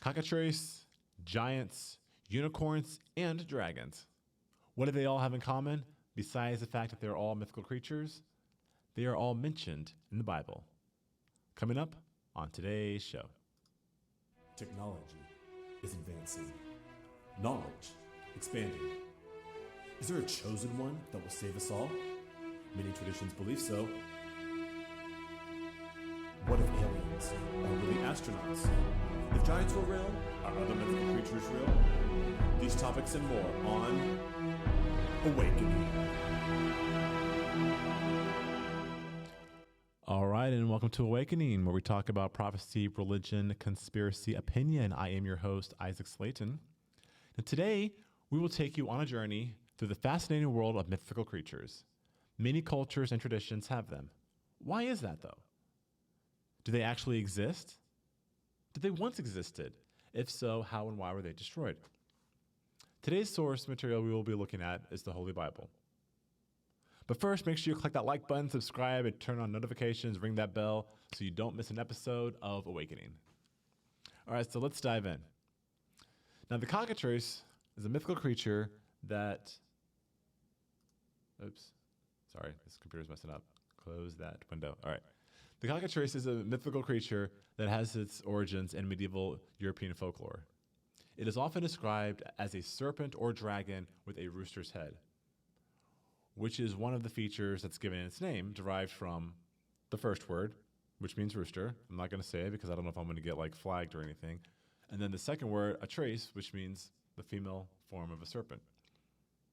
Cockatrice, giants, unicorns, and dragons. What do they all have in common, besides the fact that they're all mythical creatures? They are all mentioned in the Bible. Coming up on today's show. Technology is advancing. Knowledge expanding. Is there a chosen one that will save us all? Many traditions believe so. What if aliens are really astronauts? If giants were real, are other mythical creatures real? These topics and more on Awakening. All right, and welcome to Awakening, where we talk about prophecy, religion, conspiracy, opinion. I am your host, Isaac Slayton. And today, we will take you on a journey through the fascinating world of mythical creatures. Many cultures and traditions have them. Why is that, though? Do they actually exist? Did they once existed? If so, how and why were they destroyed? Today's source material we will be looking at is the Holy Bible. But first, make sure you click that like button, subscribe, and turn on notifications, ring that bell so you don't miss an episode of Awakening. All right, so let's dive in. Now, the cockatrice is a mythical creature that... Oops. Sorry, this computer's messing up. Close that window. All right. The cockatrice is a mythical creature that has its origins in medieval European folklore. It is often described as a serpent or dragon with a rooster's head, which is one of the features that's given its name, derived from the first word, which means rooster. I'm not going to say it because I don't know if I'm going to get flagged or anything. And then the second word, a trace, which means the female form of a serpent.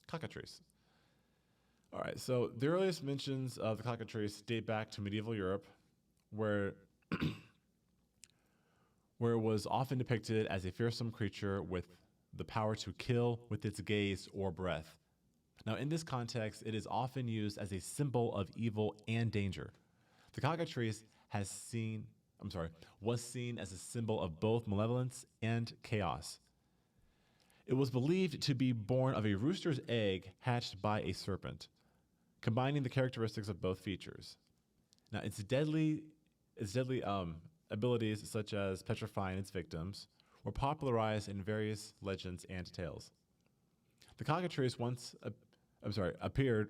Cockatrice. All right, so the earliest mentions of the cockatrice date back to medieval Europe, where it was often depicted as a fearsome creature with the power to kill with its gaze or breath. Now, in this context, it is often used as a symbol of evil and danger. The cockatrice was seen as a symbol of both malevolence and chaos. It was believed to be born of a rooster's egg hatched by a serpent, combining the characteristics of both features. Now, its deadly abilities, such as petrifying its victims, were popularized in various legends and tales. The cockatrice appeared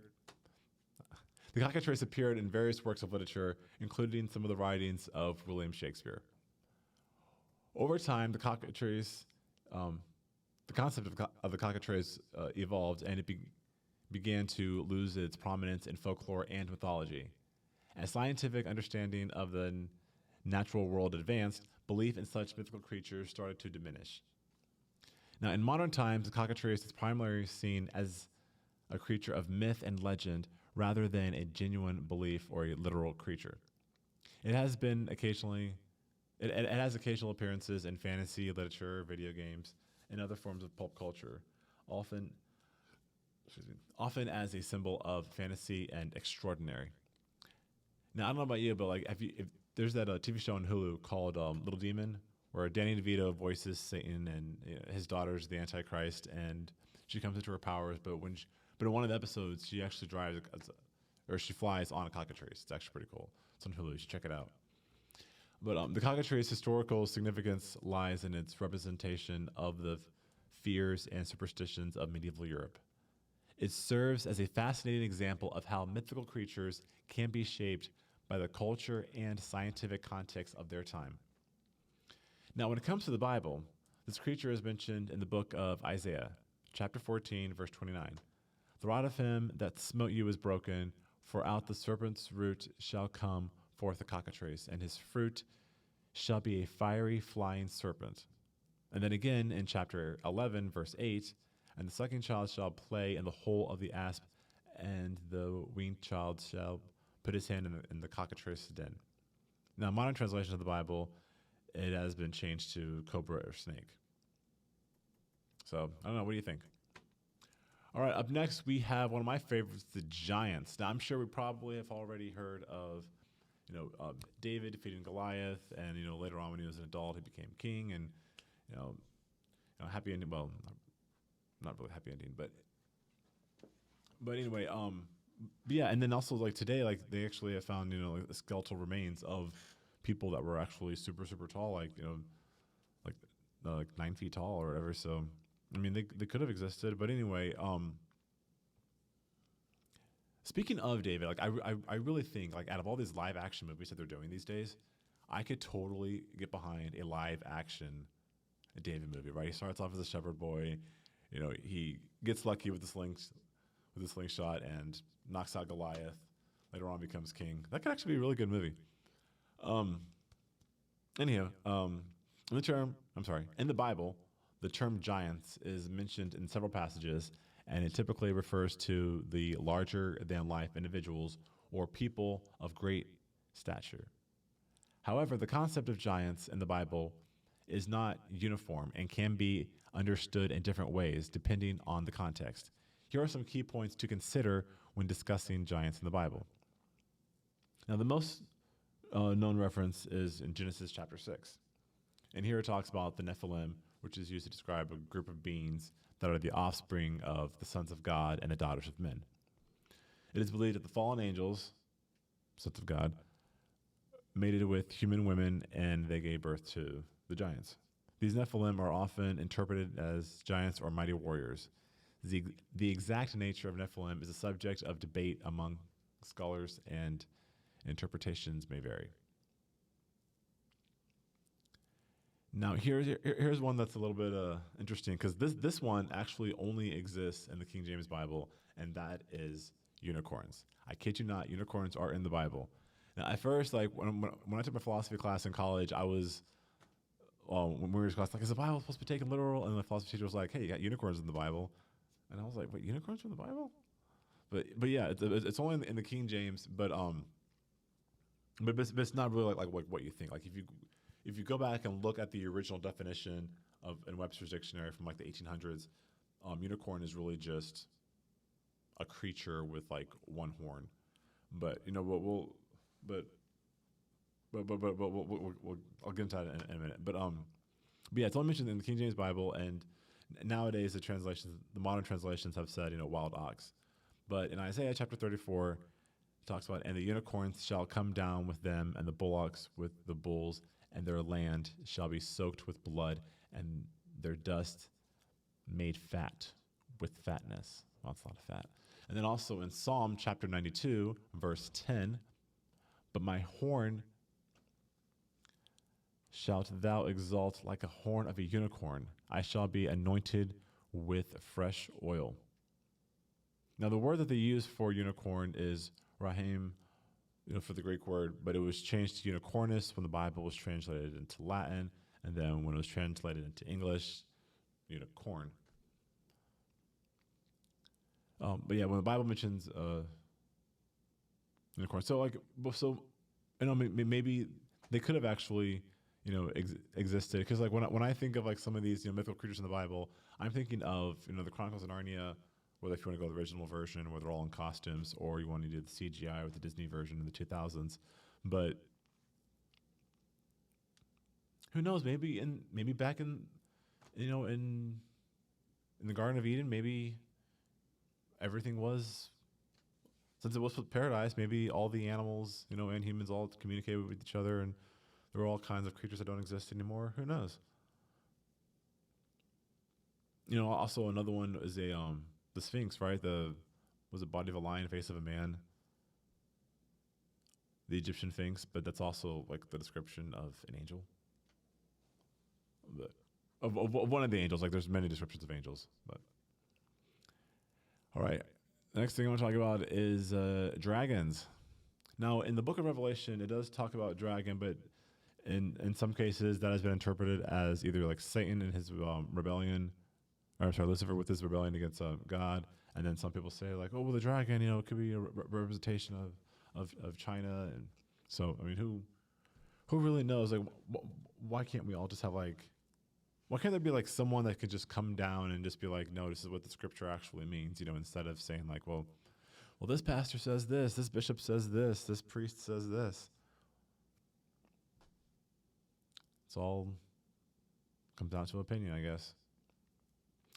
in various works of literature, including some of the writings of William Shakespeare. Over time, the concept of the cockatrice evolved, and it began to lose its prominence in folklore and mythology. As scientific understanding of the natural world advanced, belief in such mythical creatures started to diminish. Now, in modern times, the cockatrice is primarily seen as a creature of myth and legend rather than a genuine belief or a literal creature. It has occasional appearances in fantasy, literature, video games, and other forms of pulp culture, often as a symbol of fantasy and extraordinary. Now, I don't know about you, but if there's that TV show on Hulu called Little Demon, where Danny DeVito voices Satan and his daughter's the Antichrist, and she comes into her powers. But in one of the episodes, she actually she flies on a cockatrice. It's actually pretty cool. It's on Hulu. You should check it out. But the cockatrice's historical significance lies in its representation of the fears and superstitions of medieval Europe. It serves as a fascinating example of how mythical creatures can be shaped by the culture and scientific context of their time. Now, when it comes to the Bible, this creature is mentioned in the book of Isaiah, chapter 14, verse 29. The rod of him that smote you is broken, for out the serpent's root shall come forth a cockatrice, and his fruit shall be a fiery flying serpent. And then again in chapter 11, verse 8, and the sucking child shall play in the hole of the asp, and the weaned child shall put his hand in the cockatrice's den. Now, modern translation of the Bible, it has been changed to cobra or snake. So, I don't know. What do you think? All right, up next, we have one of my favorites, the giants. Now, I'm sure we probably have already heard of, David defeating Goliath, and, later on when he was an adult, he became king, and, happy ending. Well, not really happy ending, but anyway, yeah, and then also today, they actually have found the skeletal remains of people that were actually super super tall, like 9 feet tall or whatever. So, I mean, they could have existed. But anyway, speaking of David, like I really think like out of all these live action movies that they're doing these days, I could totally get behind a live action David movie. Right, he starts off as a shepherd boy. You know, he gets lucky with the slingshot and knocks out Goliath. Later on, becomes king. That could actually be a really good movie. Anyhow, in the Bible, the term giants is mentioned in several passages, and it typically refers to the larger than life individuals or people of great stature. However, the concept of giants in the Bible is not uniform and can be understood in different ways depending on the context. Here are some key points to consider when discussing giants in the Bible. Now, the most known reference is in Genesis chapter 6. And here it talks about the Nephilim, which is used to describe a group of beings that are the offspring of the sons of God and the daughters of men. It is believed that the fallen angels, sons of God, mated with human women and they gave birth to the giants. These Nephilim are often interpreted as giants or mighty warriors. The exact nature of Nephilim is a subject of debate among scholars, and interpretations may vary. Now, here's one that's a little bit interesting, because this one actually only exists in the King James Bible, and that is unicorns. I kid you not, unicorns are in the Bible. Now, at first, like when I took my philosophy class in college, I was when we were in class, like, is the Bible supposed to be taken literal? And the philosophy teacher was like, hey, you got unicorns in the Bible. And I was like, wait, unicorns are in the Bible? But yeah, it's only in the King James, but it's not really like what you think. Like if you go back and look at the original definition in Webster's dictionary from like the 1800s, unicorn is really just a creature with like one horn. But you know we'll I'll get into that in a minute. But yeah, it's only mentioned in the King James Bible, and nowadays the modern translations have said, wild ox. But in Isaiah chapter 34, it talks about, and the unicorns shall come down with them, and the bullocks with the bulls, and their land shall be soaked with blood, and their dust made fat with fatness. Well, it's not a fat. And then also in Psalm chapter 92, verse 10, but my horn shalt thou exalt like a horn of a unicorn. I shall be anointed with fresh oil. Now, the word that they use for unicorn is rahim, for the Greek word, but it was changed to unicornus when the Bible was translated into Latin, and then when it was translated into English, unicorn. But yeah, when the Bible mentions unicorn, maybe they could have actually, existed, because like when I think of like some of these mythical creatures in the Bible, I'm thinking of the Chronicles of Narnia, whether if you want to go the original version where they're all in costumes, or you want to do the CGI with the Disney version in the 2000s. But who knows? Maybe back in the Garden of Eden, maybe everything was, since it was paradise, maybe all the animals, and humans all communicated with each other, and there were all kinds of creatures that don't exist anymore. Who knows? Also another one is the Sphinx, right? Was it body of a lion, face of a man? The Egyptian Sphinx, but that's also like the description of an angel. Of one of the angels. Like there's many descriptions of angels, but. All right. The next thing I want to talk about is dragons. Now, in the book of Revelation, it does talk about dragon, but in some cases that has been interpreted as either like Satan and his rebellion, Lucifer with his rebellion against God, and then some people say like, oh, well, the dragon, it could be a representation of China, and so I mean, who really knows? Like, why can't we all just have like? Why can't there be like someone that could just come down and just be like, no, this is what the scripture actually means, instead of saying like, well, this pastor says this bishop says this priest says this. It's all comes down to opinion, I guess.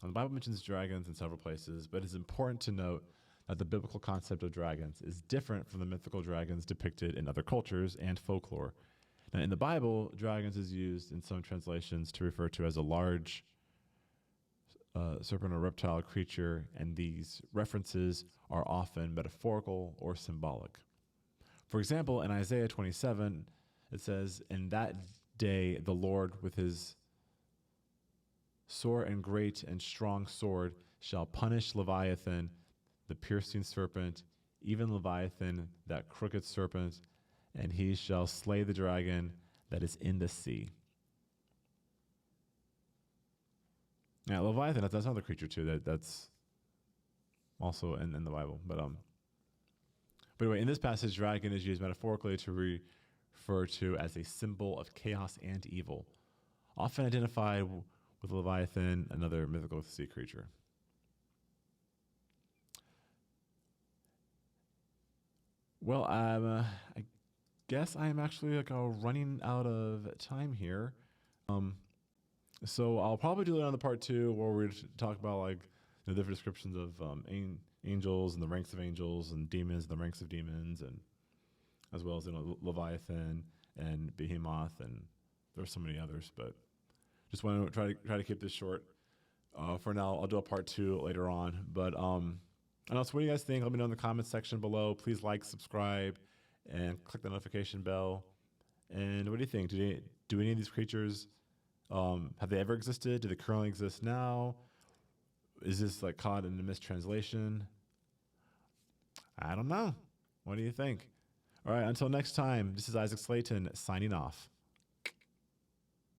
And the Bible mentions dragons in several places, but it's important to note that the biblical concept of dragons is different from the mythical dragons depicted in other cultures and folklore. Now, in the Bible, dragons is used in some translations to refer to as a large serpent or reptile creature, and these references are often metaphorical or symbolic. For example, in Isaiah 27, it says, "In that day the Lord with his sore and great and strong sword shall punish Leviathan, the piercing serpent, even Leviathan, that crooked serpent, and he shall slay the dragon that is in the sea." Now, Leviathan, that's another creature too. That's also in the Bible. But anyway, in this passage, dragon is used metaphorically to refer to as a symbol of chaos and evil, often identified with Leviathan, another mythical sea creature. Well, I guess I am actually running out of time here. So I'll probably do it on the part 2 where we talk about the different descriptions of angels and the ranks of angels and demons and the ranks of demons, and as well as Leviathan and Behemoth, and there's so many others. But just want to try to keep this short. For now, I'll do a part 2 later on. But and also, what do you guys think? Let me know in the comments section below. Please like, subscribe, and click the notification bell. And what do you think? Do any of these creatures, have they ever existed? Do they currently exist now? Is this caught in a mistranslation? I don't know. What do you think? All right, until next time, this is Isaac Slayton signing off.